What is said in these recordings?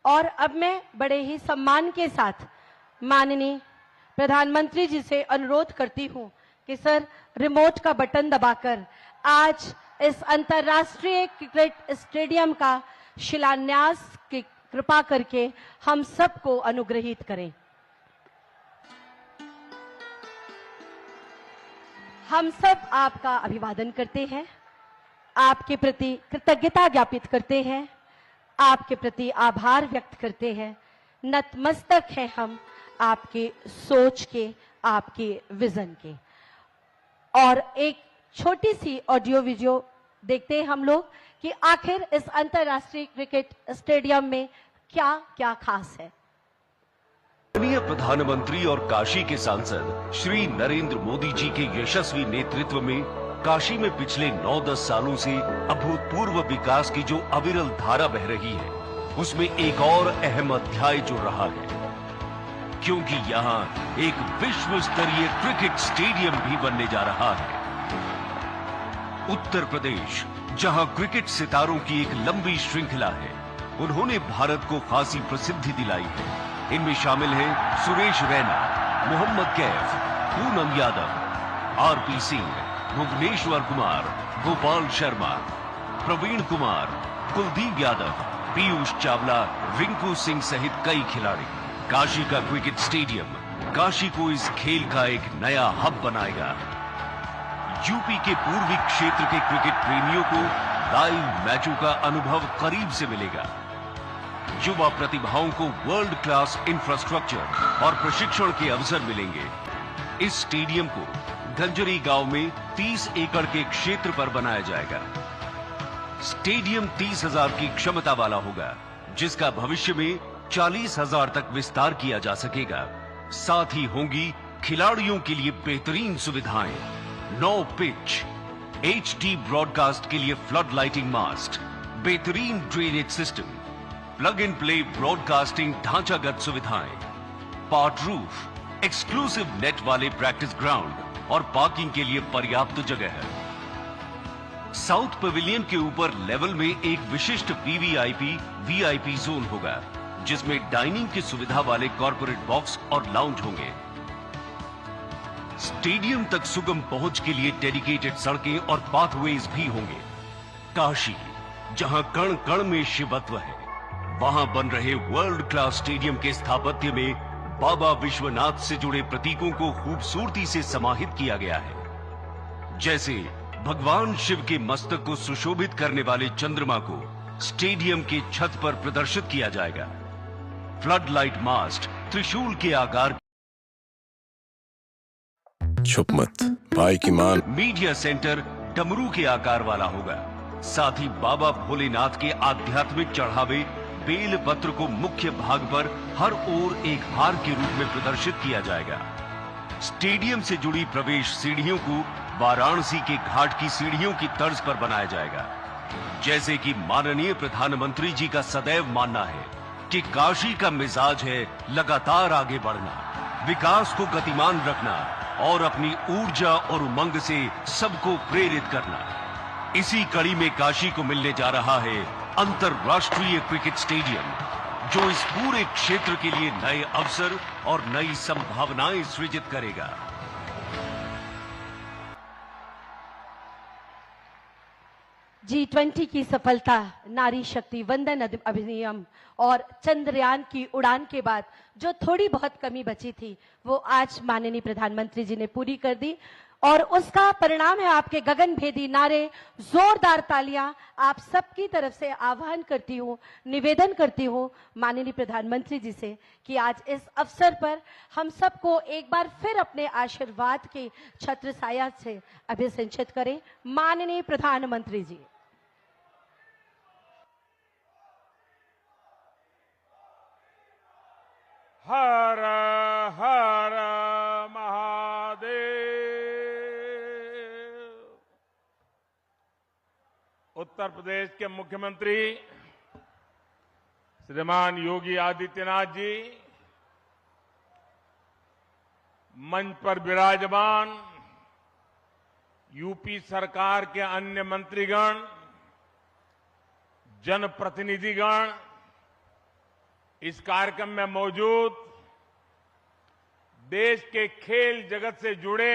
और अब मैं बड़े ही सम्मान के साथ माननीय प्रधानमंत्री जी से अनुरोध करती हूं कि सर रिमोट का बटन दबाकर आज इस अंतर्राष्ट्रीय क्रिकेट स्टेडियम का शिलान्यास की कृपा करके हम सबको अनुग्रहित करें। हम सब आपका अभिवादन करते हैं, आपके प्रति कृतज्ञता ज्ञापित करते हैं, आपके प्रति आभार व्यक्त करते हैं। नतमस्तक हैं हम आपके सोच के, आपके विजन के। और एक छोटी सी ऑडियो वीडियो देखते हैं हम लोग कि आखिर इस अंतर्राष्ट्रीय क्रिकेट स्टेडियम में क्या क्या खास है। माननीय प्रधानमंत्री और काशी के सांसद श्री नरेंद्र मोदी जी के यशस्वी नेतृत्व में काशी में पिछले 9-10 सालों से अभूतपूर्व विकास की जो अविरल धारा बह रही है, उसमें एक और अहम अध्याय जुड़ रहा है, क्योंकि यहाँ एक विश्व स्तरीय क्रिकेट स्टेडियम भी बनने जा रहा है। उत्तर प्रदेश, जहाँ क्रिकेट सितारों की एक लंबी श्रृंखला है, उन्होंने भारत को खासी प्रसिद्धि दिलाई है। इनमें शामिल हैं सुरेश रैना, मोहम्मद कैफ, पूनम यादव, आरपी सिंह, भुवनेश्वर कुमार, गोपाल शर्मा, प्रवीण कुमार, कुलदीप यादव, पीयूष चावला, रिंकू सिंह सहित कई खिलाड़ी। काशी का क्रिकेट स्टेडियम काशी को इस खेल का एक नया हब बनाएगा। यूपी के पूर्वी क्षेत्र के क्रिकेट प्रेमियों को लाइव मैचों का अनुभव करीब से मिलेगा। युवा प्रतिभाओं को वर्ल्ड क्लास इंफ्रास्ट्रक्चर और प्रशिक्षण के अवसर मिलेंगे। इस स्टेडियम को गंजरी गांव में 30 एकड़ के क्षेत्र पर बनाया जाएगा। स्टेडियम 30,000 की क्षमता वाला होगा, जिसका भविष्य में 40,000 तक विस्तार किया जा सकेगा। साथ ही होंगी खिलाड़ियों के लिए बेहतरीन सुविधाएं, 9 पिच, HD ब्रॉडकास्ट के लिए फ्लड लाइटिंग मास्ट, बेहतरीन drainage system, plug in play broadcasting ढांचागत सुविधाएं, पार्ट रूफ, एक्सक्लूसिव नेट वाले प्रैक्टिस ग्राउंड और पार्किंग के लिए पर्याप्त जगह है। साउथ पवेलियन के ऊपर लेवल में एक विशिष्ट VIP जोन होगा, जिसमें डाइनिंग की सुविधा वाले कॉर्पोरेट बॉक्स और लाउंज होंगे। स्टेडियम तक सुगम पहुंच के लिए डेडिकेटेड सड़कें और पाथवेज भी होंगे। काशी, जहां कण कण में शिवत्व है, वहां बन रहे वर्ल्ड क्लास स्टेडियम के स्थापत्य में बाबा विश्वनाथ से जुड़े प्रतीकों को खूबसूरती से समाहित किया गया है। जैसे भगवान शिव के मस्तक को सुशोभित करने वाले चंद्रमा को स्टेडियम के छत पर प्रदर्शित किया जाएगा। फ्लड लाइट मास्ट त्रिशूल के आकार, छुप मत भाई की मान। मीडिया सेंटर डमरू के आकार वाला होगा। साथ ही बाबा भोलेनाथ के आध्यात्मिक चढ़ावे बेल पत्र को मुख्य भाग पर हर ओर एक हार के रूप में प्रदर्शित किया जाएगा। स्टेडियम से जुड़ी प्रवेश सीढ़ियों को वाराणसी के घाट की सीढ़ियों की तर्ज पर बनाया जाएगा। जैसे कि माननीय प्रधानमंत्री जी का सदैव मानना है कि काशी का मिजाज है लगातार आगे बढ़ना, विकास को गतिमान रखना और अपनी ऊर्जा और उमंग से सबको प्रेरित करना। इसी कड़ी में काशी को मिलने जा रहा है अंतरराष्ट्रीय क्रिकेट स्टेडियम, जो इस पूरे क्षेत्र के लिए नए अवसर और नई संभावनाएं सृजित करेगा। G20 की सफलता, नारी शक्ति वंदन अधिनियम और चंद्रयान की उड़ान के बाद जो थोड़ी बहुत कमी बची थी, वो आज माननीय प्रधानमंत्री जी ने पूरी कर दी और उसका परिणाम है आपके गगनभेदी नारे, जोरदार तालियां। आप सबकी तरफ से आह्वान करती हूँ, निवेदन करती हूँ माननीय प्रधानमंत्री जी से कि आज इस अवसर पर हम सबको एक बार फिर अपने आशीर्वाद के छत्र छाया से अभिषेचित करें। माननीय प्रधानमंत्री जी। हर हर महादेव। उत्तर प्रदेश के मुख्यमंत्री श्रीमान योगी आदित्यनाथ जी, मंच पर विराजमान यूपी सरकार के अन्य मंत्रीगण, जनप्रतिनिधिगण, इस कार्यक्रम में मौजूद देश के खेल जगत से जुड़े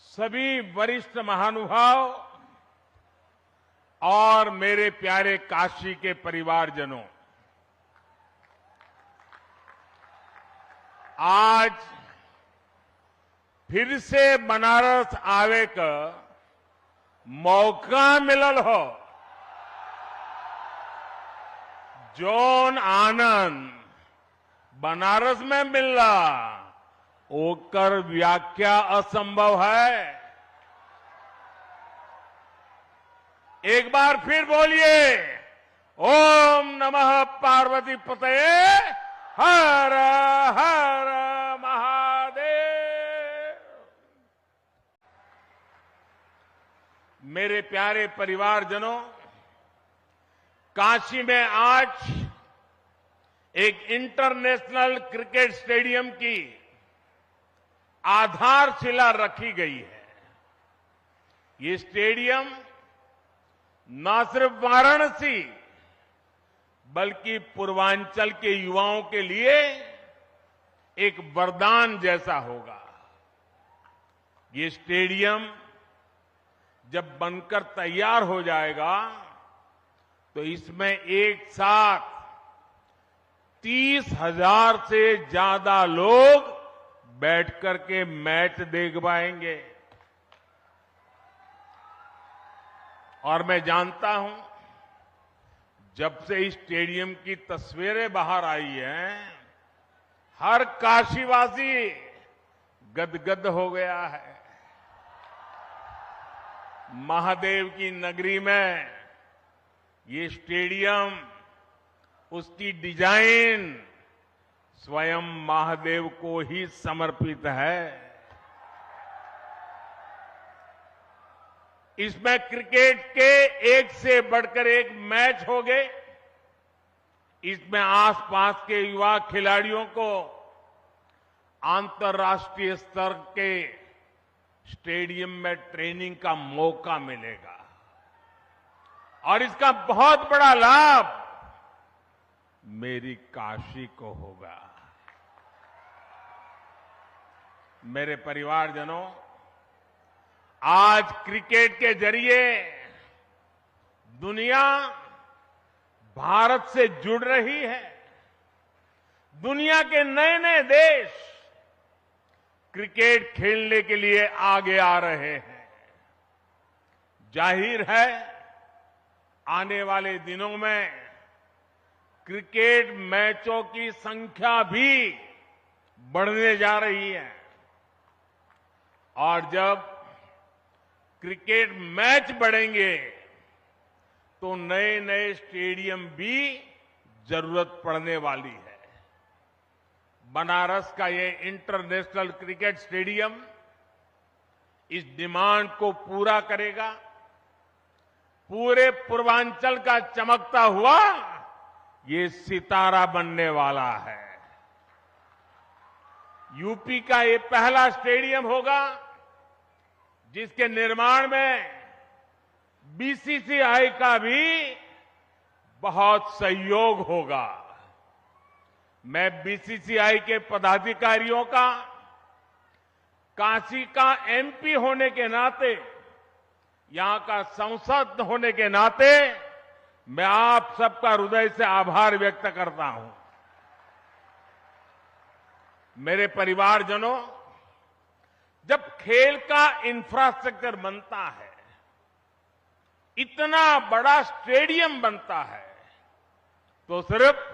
सभी वरिष्ठ महानुभाव और मेरे प्यारे काशी के परिवारजनों, आज फिर से बनारस आवे का मौका मिलल हो। जोन आनंद बनारस में मिलला ओकर व्याख्या असंभव है। एक बार फिर बोलिए, ओम नमः पार्वती पतये हर हर महादेव। मेरे प्यारे परिवारजनों, काशी में आज एक इंटरनेशनल क्रिकेट स्टेडियम की आधारशिला रखी गई है। ये स्टेडियम न सिर्फ वाराणसी बल्कि पूर्वांचल के युवाओं के लिए एक वरदान जैसा होगा। ये स्टेडियम जब बनकर तैयार हो जाएगा तो इसमें एक साथ 30,000 से ज्यादा लोग बैठ करके मैच देख पाएंगे। और मैं जानता हूं, जब से इस स्टेडियम की तस्वीरें बाहर आई हैं, हर काशीवासी गदगद हो गया है। महादेव की नगरी में ये स्टेडियम, उसकी डिजाइन स्वयं महादेव को ही समर्पित है। इसमें क्रिकेट के एक से बढ़कर एक मैच होंगे। इसमें आसपास के युवा खिलाड़ियों को अंतर्राष्ट्रीय स्तर के स्टेडियम में ट्रेनिंग का मौका मिलेगा और इसका बहुत बड़ा लाभ मेरी काशी को होगा। मेरे परिवारजनों, आज क्रिकेट के जरिए दुनिया भारत से जुड़ रही है। दुनिया के नए नए देश क्रिकेट खेलने के लिए आगे आ रहे हैं। जाहिर है, आने वाले दिनों में क्रिकेट मैचों की संख्या भी बढ़ने जा रही है और जब क्रिकेट मैच बढ़ेंगे तो नए नए स्टेडियम भी जरूरत पड़ने वाली है। बनारस का ये इंटरनेशनल क्रिकेट स्टेडियम इस डिमांड को पूरा करेगा। पूरे पूर्वांचल का चमकता हुआ ये सितारा बनने वाला है। यूपी का ये पहला स्टेडियम होगा जिसके निर्माण में बीसीसीआई का भी बहुत सहयोग होगा। मैं बीसीसीआई के पदाधिकारियों का, काशी का एमपी होने के नाते, यहां का सांसद होने के नाते मैं आप सबका हृदय से आभार व्यक्त करता हूं। मेरे परिवारजनों, जब खेल का इंफ्रास्ट्रक्चर बनता है, इतना बड़ा स्टेडियम बनता है, तो सिर्फ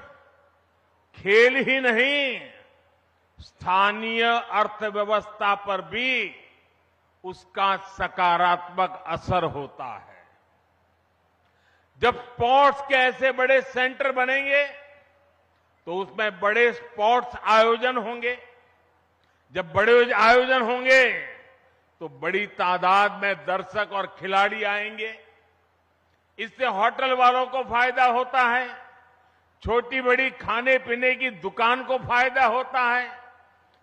खेल ही नहीं, स्थानीय अर्थव्यवस्था पर भी उसका सकारात्मक असर होता है। जब स्पोर्ट्स के ऐसे बड़े सेंटर बनेंगे तो उसमें बड़े स्पोर्ट्स आयोजन होंगे। जब बड़े आयोजन होंगे तो बड़ी तादाद में दर्शक और खिलाड़ी आएंगे। इससे होटल वालों को फायदा होता है, छोटी बड़ी खाने पीने की दुकान को फायदा होता है,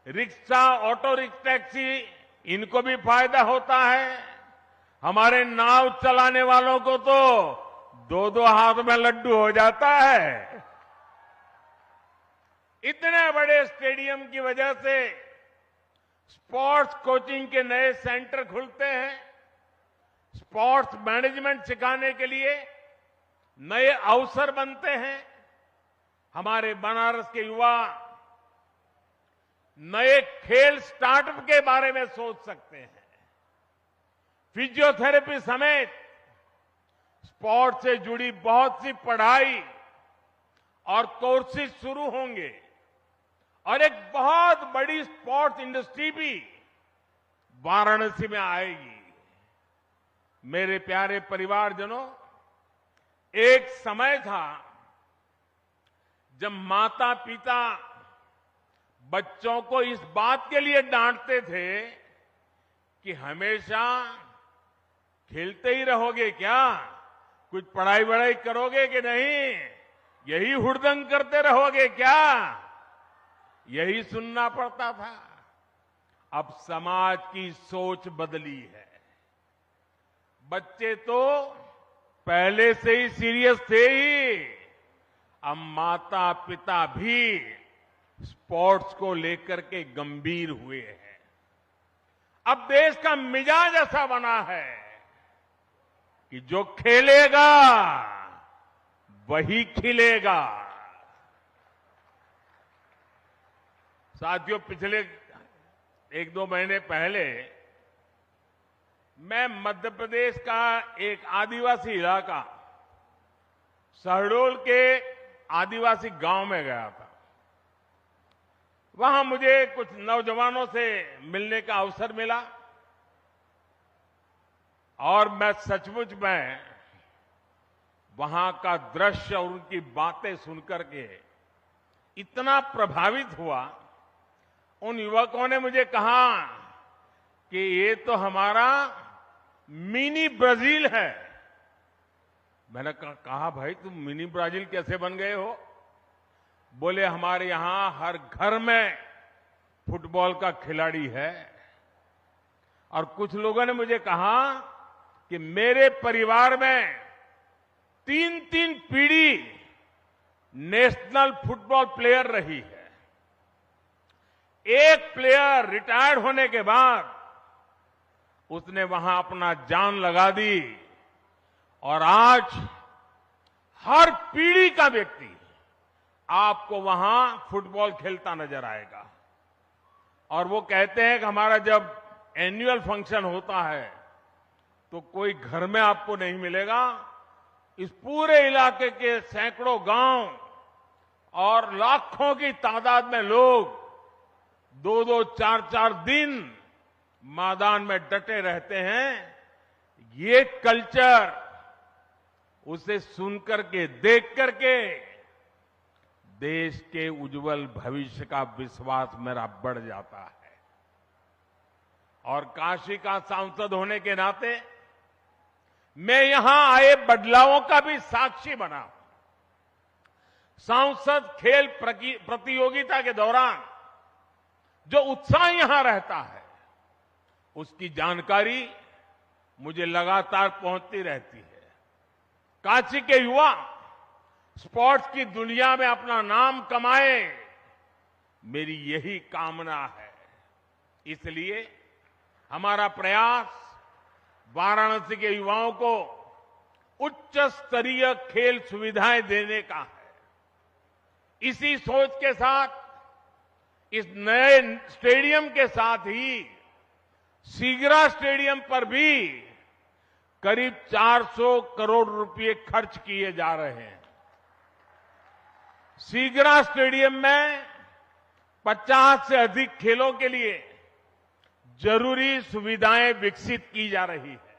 रिक्शा, ऑटो रिक्शा, टैक्सी, इनको भी फायदा होता है। हमारे नाव चलाने वालों को तो दो दो हाथ में लड्डू हो जाता है। इतने बड़े स्टेडियम की वजह से स्पोर्ट्स कोचिंग के नए सेंटर खुलते हैं, स्पोर्ट्स मैनेजमेंट सिखाने के लिए नए अवसर बनते हैं। हमारे बनारस के युवा नए खेल स्टार्टअप के बारे में सोच सकते हैं। फिजियोथेरेपी समेत स्पोर्ट्स से जुड़ी बहुत सी पढ़ाई और कोर्सेज शुरू होंगे और एक बहुत बड़ी स्पोर्ट्स इंडस्ट्री भी वाराणसी में आएगी। मेरे प्यारे परिवारजनों, एक समय था जब माता पिता बच्चों को इस बात के लिए डांटते थे कि हमेशा खेलते ही रहोगे क्या, कुछ पढ़ाई वढ़ाई करोगे कि नहीं, यही हुड़दंग करते रहोगे क्या, यही सुनना पड़ता था। अब समाज की सोच बदली है। बच्चे तो पहले से ही सीरियस थे ही, अब माता पिता भी स्पोर्ट्स को लेकर के गंभीर हुए हैं। अब देश का मिजाज ऐसा बना है कि जो खेलेगा वही खिलेगा। साथियों, पिछले 1-2 महीने पहले मैं मध्य प्रदेश का एक आदिवासी इलाका शहडोल के आदिवासी गांव में गया था। वहां मुझे कुछ नौजवानों से मिलने का अवसर मिला और मैं सचमुच में वहां का दृश्य और उनकी बातें सुनकर के इतना प्रभावित हुआ। उन युवकों ने मुझे कहा कि ये तो हमारा मिनी ब्राजील है। मैंने कहा भाई तुम मिनी ब्राजील कैसे बन गए हो? बोले हमारे यहां हर घर में फुटबॉल का खिलाड़ी है। और कुछ लोगों ने मुझे कहा कि मेरे परिवार में 3-3 पीढ़ी नेशनल फुटबॉल प्लेयर रही है। एक प्लेयर रिटायर्ड होने के बाद उसने वहां अपना जान लगा दी और आज हर पीढ़ी का व्यक्ति आपको वहां फुटबॉल खेलता नजर आएगा। और वो कहते हैं कि हमारा जब एनुअल फंक्शन होता है तो कोई घर में आपको नहीं मिलेगा, इस पूरे इलाके के सैकड़ों गांव और लाखों की तादाद में लोग 2-2, 4-4 दिन मैदान में डटे रहते हैं। ये कल्चर उसे सुनकर के, देख करके देश के उज्जवल भविष्य का विश्वास मेरा बढ़ जाता है। और काशी का सांसद होने के नाते मैं यहां आए बदलावों का भी साक्षी बना। सांसद खेल प्रतियोगिता के दौरान जो उत्साह यहां रहता है उसकी जानकारी मुझे लगातार पहुंचती रहती है। काशी के युवा स्पोर्ट्स की दुनिया में अपना नाम कमाए, मेरी यही कामना है। इसलिए हमारा प्रयास वाराणसी के युवाओं को उच्च स्तरीय खेल सुविधाएं देने का है। इसी सोच के साथ इस नए स्टेडियम के साथ ही सीगरा स्टेडियम पर भी करीब 400 करोड़ रुपए खर्च किए जा रहे हैं। सीगरा स्टेडियम में 50 से अधिक खेलों के लिए जरूरी सुविधाएं विकसित की जा रही है।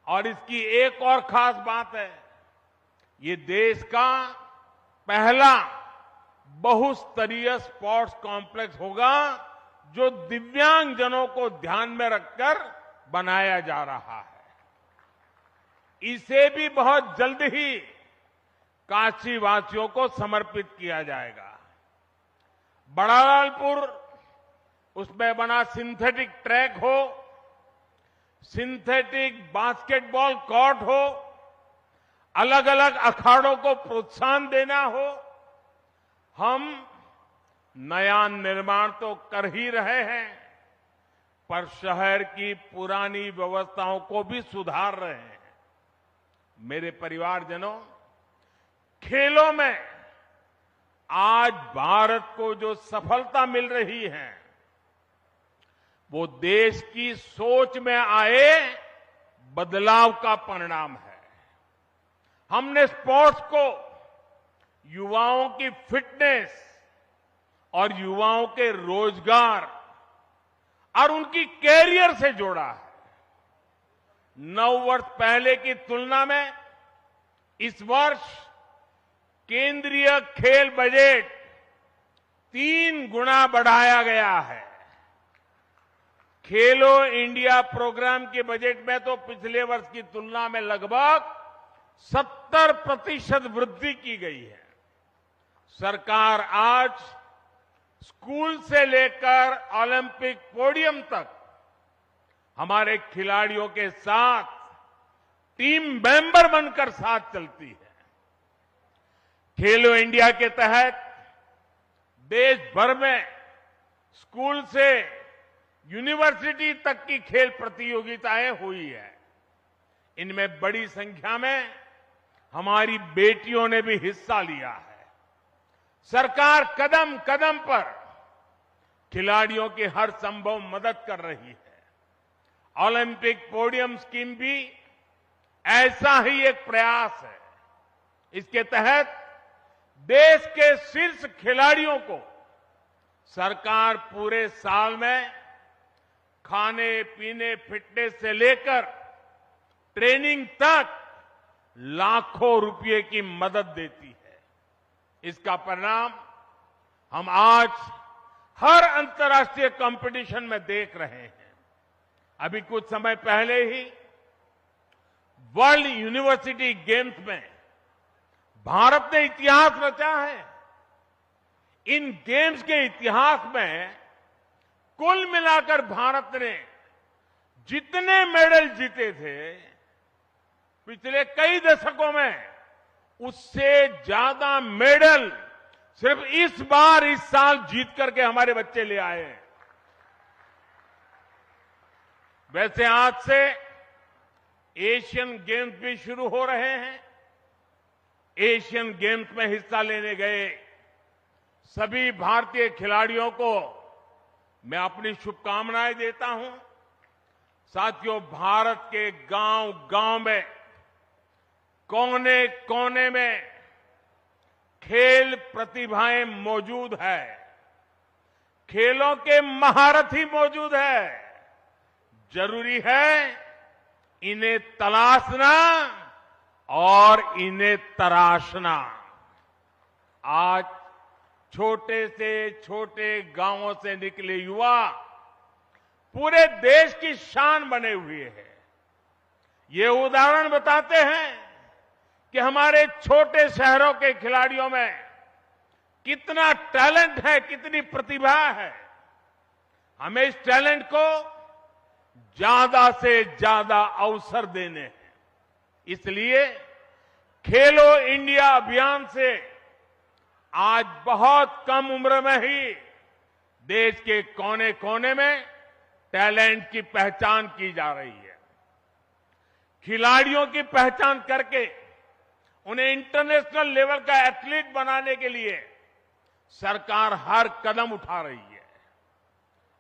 और इसकी एक और खास बात है, ये देश का पहला बहुस्तरीय स्पोर्ट्स कॉम्प्लेक्स होगा जो दिव्यांगजनों को ध्यान में रखकर बनाया जा रहा है। इसे भी बहुत जल्द ही काशी वासियों को समर्पित किया जाएगा। बड़ालालपुर, उसमें बना सिंथेटिक ट्रैक हो, सिंथेटिक बास्केटबॉल कोर्ट हो, अलग अलग अखाड़ों को प्रोत्साहन देना हो, हम नया निर्माण तो कर ही रहे हैं, पर शहर की पुरानी व्यवस्थाओं को भी सुधार रहे हैं। मेरे परिवारजनों, खेलों में आज भारत को जो सफलता मिल रही है, वो देश की सोच में आए बदलाव का परिणाम है। हमने स्पोर्ट्स को युवाओं की फिटनेस और युवाओं के रोजगार और उनकी कैरियर से जोड़ा है। 9 वर्ष पहले की तुलना में इस वर्ष केंद्रीय खेल बजट 3 गुना बढ़ाया गया है। खेलो इंडिया प्रोग्राम के बजट में तो पिछले वर्ष की तुलना में लगभग 70% वृद्धि की गई है। सरकार आज स्कूल से लेकर ओलंपिक पोडियम तक हमारे खिलाड़ियों के साथ टीम मेंबर बनकर साथ चलती है। खेलो इंडिया के तहत देश भर में स्कूल से यूनिवर्सिटी तक की खेल प्रतियोगिताएं हुई है। इनमें बड़ी संख्या में हमारी बेटियों ने भी हिस्सा लिया है। सरकार कदम कदम पर खिलाड़ियों की हर संभव मदद कर रही है। ओलंपिक पोडियम स्कीम भी ऐसा ही एक प्रयास है। इसके तहत देश के शीर्ष खिलाड़ियों को सरकार पूरे साल में खाने पीने, फिटनेस से लेकर ट्रेनिंग तक लाखों रुपए की मदद देती है। इसका परिणाम हम आज हर अंतर्राष्ट्रीय कंपटीशन में देख रहे हैं। अभी कुछ समय पहले ही वर्ल्ड यूनिवर्सिटी गेम्स में भारत ने इतिहास रचा है। इन गेम्स के इतिहास में कुल मिलाकर भारत ने जितने मेडल जीते थे पिछले कई दशकों में, उससे ज्यादा मेडल सिर्फ इस साल जीत करके हमारे बच्चे ले आए हैं। वैसे आज से एशियन गेम्स भी शुरू हो रहे हैं। एशियन गेम्स में हिस्सा लेने गए सभी भारतीय खिलाड़ियों को मैं अपनी शुभकामनाएं देता हूं। साथियों, भारत के गांव-गांव में, कोने कोने में खेल प्रतिभाएं मौजूद है। खेलों के महारथी मौजूद है। जरूरी है इन्हें तलाशना और इन्हें तराशना। आज छोटे से छोटे गांवों से निकले युवा पूरे देश की शान बने हुए हैं। ये उदाहरण बताते हैं कि हमारे छोटे शहरों के खिलाड़ियों में कितना टैलेंट है, कितनी प्रतिभा है। हमें इस टैलेंट को ज्यादा से ज्यादा अवसर देने हैं। इसलिए खेलो इंडिया अभियान से आज बहुत कम उम्र में ही देश के कोने कोने में टैलेंट की पहचान की जा रही है। खिलाड़ियों की पहचान करके उन्हें इंटरनेशनल लेवल का एथलीट बनाने के लिए सरकार हर कदम उठा रही है।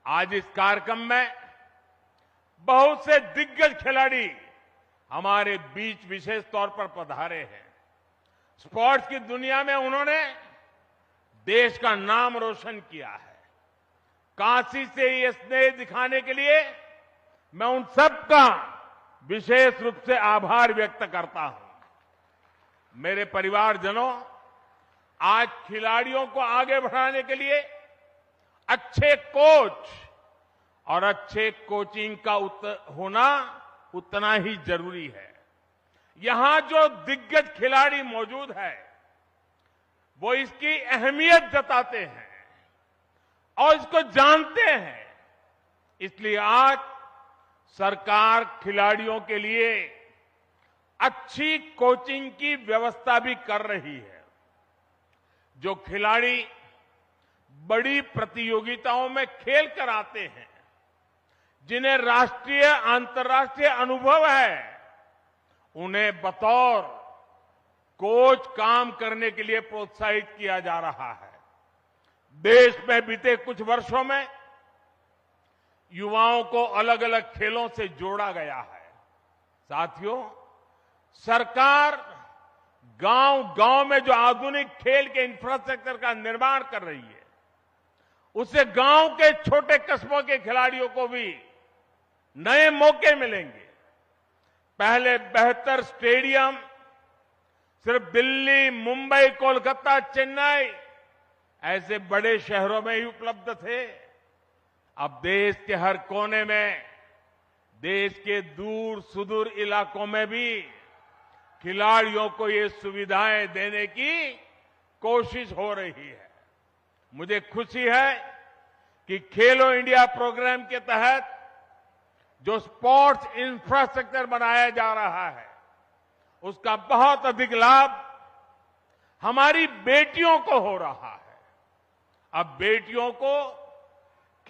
आज इस कार्यक्रम में बहुत से दिग्गज खिलाड़ी हमारे बीच विशेष तौर पर पधारे हैं। स्पोर्ट्स की दुनिया में उन्होंने देश का नाम रोशन किया है। काशी से ये स्नेह दिखाने के लिए मैं उन सबका विशेष रूप से आभार व्यक्त करता हूं। मेरे परिवारजनों, आज खिलाड़ियों को आगे बढ़ाने के लिए अच्छे कोच और अच्छे कोचिंग का होना उतना ही जरूरी है। यहां जो दिग्गज खिलाड़ी मौजूद है वो इसकी अहमियत जताते हैं और इसको जानते हैं। इसलिए आज सरकार खिलाड़ियों के लिए अच्छी कोचिंग की व्यवस्था भी कर रही है। जो खिलाड़ी बड़ी प्रतियोगिताओं में खेल कर आते हैं, जिन्हें राष्ट्रीय अंतर्राष्ट्रीय अनुभव है, उन्हें बतौर कोच काम करने के लिए प्रोत्साहित किया जा रहा है। देश में बीते कुछ वर्षों में युवाओं को अलग अलग खेलों से जोड़ा गया है। साथियों, सरकार गांव-गांव में जो आधुनिक खेल के इंफ्रास्ट्रक्चर का निर्माण कर रही है, उससे गांव के छोटे कस्बों के खिलाड़ियों को भी नए मौके मिलेंगे। पहले बेहतर स्टेडियम सिर्फ दिल्ली, मुंबई, कोलकाता, चेन्नई ऐसे बड़े शहरों में ही उपलब्ध थे। अब देश के हर कोने में, देश के दूर सुदूर इलाकों में भी खिलाड़ियों को ये सुविधाएं देने की कोशिश हो रही है। मुझे खुशी है कि खेलो इंडिया प्रोग्राम के तहत जो स्पोर्ट्स इंफ्रास्ट्रक्चर बनाया जा रहा है, उसका बहुत अधिक लाभ हमारी बेटियों को हो रहा है। अब बेटियों को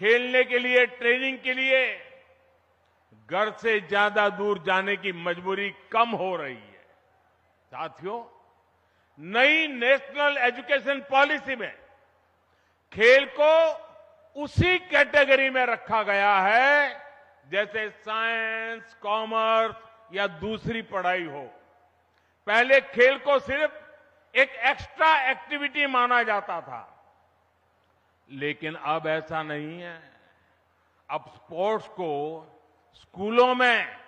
खेलने के लिए, ट्रेनिंग के लिए घर से ज्यादा दूर जाने की मजबूरी कम हो रही है। साथियों, नई नेशनल एजुकेशन पॉलिसी में खेल को उसी कैटेगरी में रखा गया है जैसे साइंस, कॉमर्स या दूसरी पढ़ाई हो। पहले खेल को सिर्फ एक एक्स्ट्रा एक्टिविटी माना जाता था, लेकिन अब ऐसा नहीं है। अब स्पोर्ट्स को स्कूलों में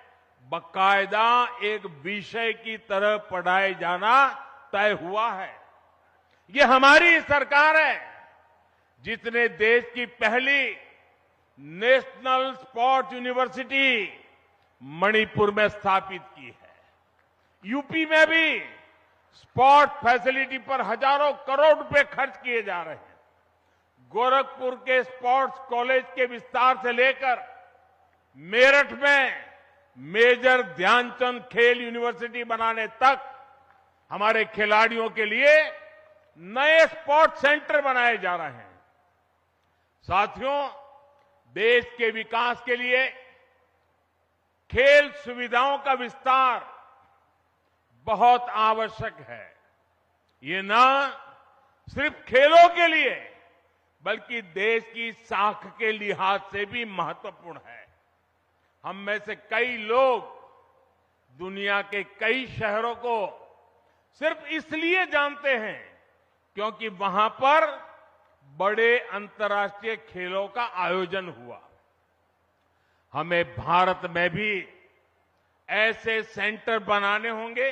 बाकायदा एक विषय की तरह पढ़ाए जाना तय हुआ है। ये हमारी सरकार है जिसने देश की पहली नेशनल स्पोर्ट्स यूनिवर्सिटी मणिपुर में स्थापित की है। यूपी में भी स्पोर्ट फैसिलिटी पर हजारों करोड़ रुपए खर्च किए जा रहे हैं। गोरखपुर के स्पोर्ट्स कॉलेज के विस्तार से लेकर मेरठ में मेजर ध्यानचंद खेल यूनिवर्सिटी बनाने तक हमारे खिलाड़ियों के लिए नए स्पोर्ट्स सेंटर बनाए जा रहे हैं। साथियों, देश के विकास के लिए खेल सुविधाओं का विस्तार बहुत आवश्यक है। ये न सिर्फ खेलों के लिए बल्कि देश की साख के लिहाज से भी महत्वपूर्ण है। हम में से कई लोग दुनिया के कई शहरों को सिर्फ इसलिए जानते हैं क्योंकि वहां पर बड़े अंतर्राष्ट्रीय खेलों का आयोजन हुआ। हमें भारत में भी ऐसे सेंटर बनाने होंगे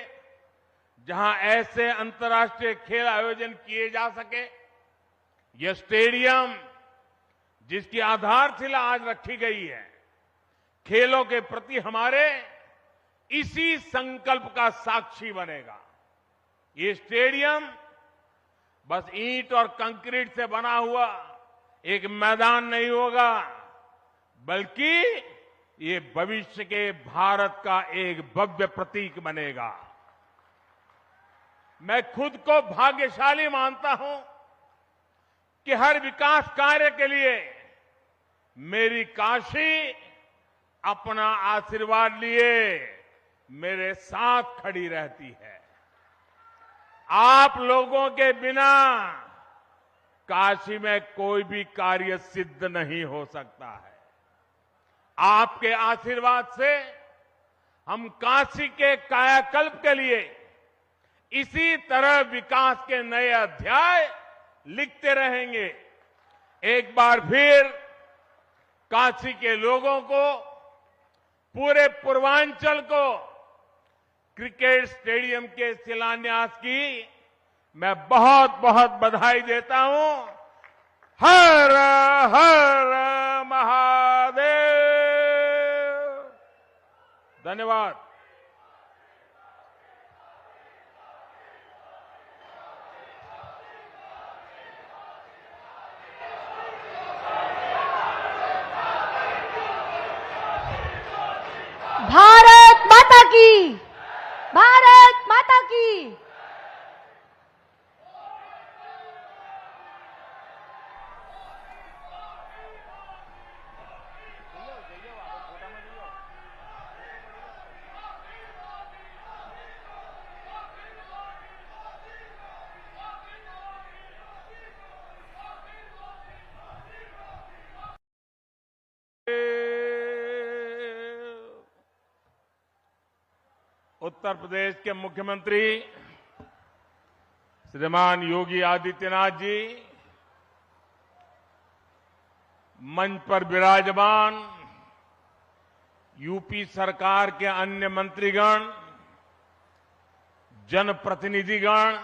जहां ऐसे अंतर्राष्ट्रीय खेल आयोजन किए जा सके। यह स्टेडियम जिसकी आधारशिला आज रखी गई है, खेलों के प्रति हमारे इसी संकल्प का साक्षी बनेगा। ये स्टेडियम बस ईंट और कंक्रीट से बना हुआ एक मैदान नहीं होगा, बल्कि ये भविष्य के भारत का एक भव्य प्रतीक बनेगा। मैं खुद को भाग्यशाली मानता हूं कि हर विकास कार्य के लिए मेरी काशी अपना आशीर्वाद लिए मेरे साथ खड़ी रहती है। आप लोगों के बिना काशी में कोई भी कार्य सिद्ध नहीं हो सकता है। आपके आशीर्वाद से हम काशी के कायाकल्प के लिए इसी तरह विकास के नए अध्याय लिखते रहेंगे। एक बार फिर काशी के लोगों को, पूरे पूर्वांचल को क्रिकेट स्टेडियम के शिलान्यास की मैं बहुत बहुत बधाई देता हूं। हर हर महादेव। धन्यवाद। भारत माता की, भारत माता की। उत्तर प्रदेश के मुख्यमंत्री श्रीमान योगी आदित्यनाथ जी, मंच पर विराजमान यूपी सरकार के अन्य मंत्रीगण, जनप्रतिनिधिगण,